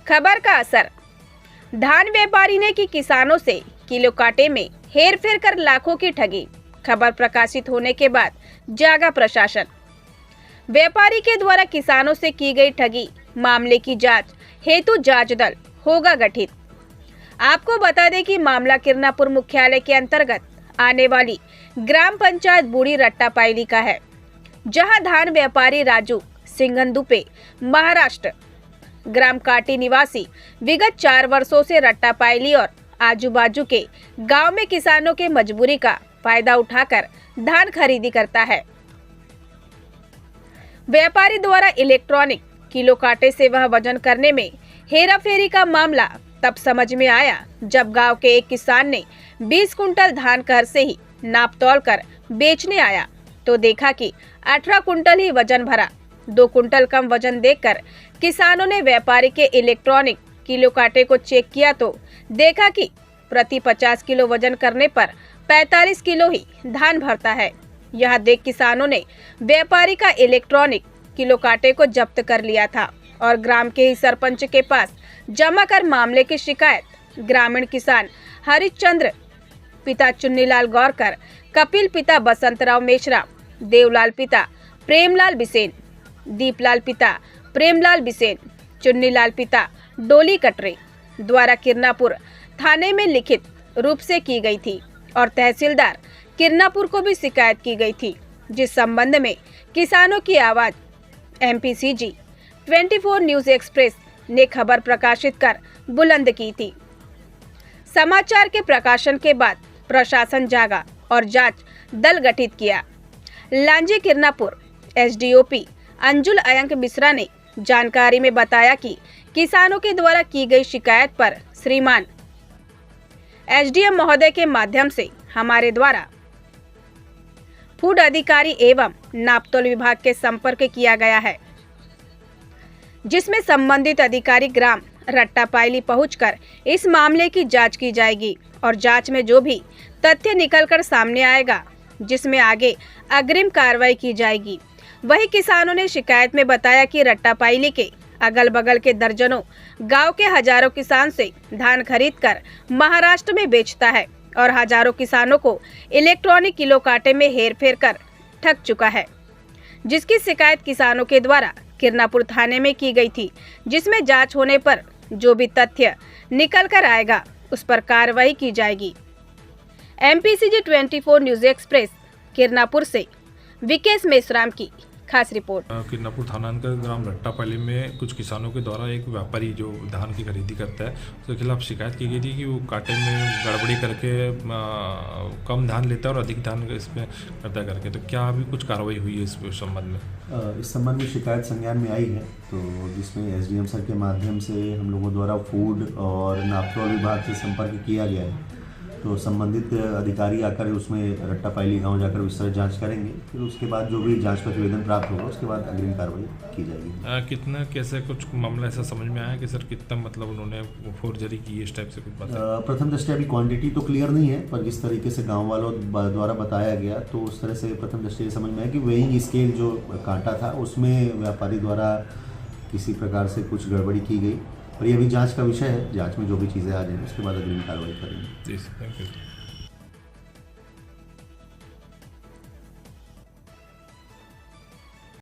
खबर का असर। धान व्यापारी ने की किसानों से किलो काटे में हेरफेर कर लाखों की ठगी। खबर प्रकाशित होने के बाद जागा प्रशासन। व्यापारी के द्वारा किसानों से की गई ठगी मामले की जांच हेतु जांच दल होगा गठित। आपको बता दें कि मामला किरनापुर मुख्यालय के अंतर्गत आने वाली ग्राम पंचायत बूढ़ी रट्टापायली का है, जहां धान व्यापारी राजू सिंघनदुपे महाराष्ट्र ग्राम काटी निवासी विगत 4 वर्षों से रट्टापायली और आजू बाजू के गांव में किसानों के मजबूरी का फायदा उठाकर धान खरीदी करता है। व्यापारी द्वारा इलेक्ट्रॉनिक किलो काटे से वह वजन करने में हेराफेरी का मामला तब समझ में आया जब गांव के एक किसान ने 20 कुंटल धान घर से ही नाप तौल कर बेचने आया तो देखा कि 18 कुंटल ही वजन भरा। 2 कुंटल कम वजन देखकर किसानों ने व्यापारी के इलेक्ट्रॉनिक किलो काटे को चेक किया तो देखा कि प्रति 50 किलो वजन करने पर 45 किलो ही धान भरता है। यह देख किसानों ने व्यापारी का इलेक्ट्रॉनिक किलो काटे को जब्त कर लिया था और ग्राम के ही सरपंच के पास जमा कर मामले की शिकायत ग्रामीण किसान हरिश्चंद्र पिता चुन्नीलाल गौरकर, कपिल पिता बसंतराव मेश्राम, देवलाल पिता प्रेमलाल बिसेन, दीपलाल पिता प्रेमलाल बिसेन, चुन्नीलाल पिता डोली कटरे द्वारा किरनापुर थाने में लिखित रूप से की गई थी और तहसीलदार किरनापुर को भी शिकायत की गई थी, जिस संबंध में किसानों की आवाज MPCG 24 न्यूज एक्सप्रेस ने खबर प्रकाशित कर बुलंद की थी। समाचार के प्रकाशन के बाद प्रशासन जागा और जांच दल गठित किया। लांजी किरनापुर SDOP अंजुल अयंक मिश्रा ने जानकारी में बताया कि किसानों के द्वारा की गई शिकायत पर श्रीमान SDM महोदय के माध्यम से हमारे द्वारा फूड अधिकारी एवं नापतोल विभाग के संपर्क किया गया है, जिसमें संबंधित अधिकारी ग्राम रट्टापायली पहुंचकर इस मामले की जांच की जाएगी और जांच में जो भी तथ्य निकलकर सामने आएगा जिसमें आगे अग्रिम कार्रवाई की जाएगी। वही किसानों ने शिकायत में बताया कि रट्टापायली के अगल बगल के दर्जनों गांव के हजारों किसान से धान खरीदकर महाराष्ट्र में बेचता है और हजारों किसानों को इलेक्ट्रॉनिक किलो काटे में हेरफेर कर ठग चुका है, जिसकी शिकायत किसानों के द्वारा किरनापुर थाने में की गई थी, जिसमें जांच होने पर जो भी तथ्य निकल कर आएगा उस पर कार्रवाई की जाएगी। MPCG 24 न्यूज एक्सप्रेस किरनापुर से विकेश मेश्राम की खास रिपोर्ट। किरनापुर थाना का ग्राम रट्टापायली में कुछ किसानों के द्वारा एक व्यापारी जो धान की खरीदी करता है उसके खिलाफ शिकायत की गई थी कि वो काटे में गड़बड़ी करके कम धान लेता है और अधिक धान इसमें करता करके। तो क्या अभी कुछ कार्रवाई हुई है इस संबंध में? इस संबंध में शिकायत संज्ञान में आई है, तो जिसमें SDM सर के माध्यम से हम लोगों द्वारा फूड और नापतोल विभाग से संपर्क किया गया है। तो संबंधित अधिकारी आकर उसमें रट्टापायली गांव जाकर विस्तृत जांच करेंगे, फिर उसके बाद जो भी जांच प्रतिवेदन प्राप्त होगा उसके बाद अग्रिम कार्रवाई की जाएगी। कितना कैसे कुछ मामला ऐसा समझ में आया कि सर कितना मतलब उन्होंने फोर्जरी की इस टाइप से कुछ बताया? प्रथम दृष्टया अभी क्वांटिटी तो क्लियर नहीं है, पर जिस तरीके से गाँव वालों द्वारा बताया गया तो उस तरह से प्रथम दृष्टया समझ में आया कि वेइंग स्केल जो कांटा था उसमें व्यापारी द्वारा किसी प्रकार से कुछ गड़बड़ी की गई। और ये अभी जांच का विषय है, जांच में जो भी चीज़ें आ जाएंगी उसके बाद अग्रिम कार्रवाई करेंगे। जी, थैंक यू।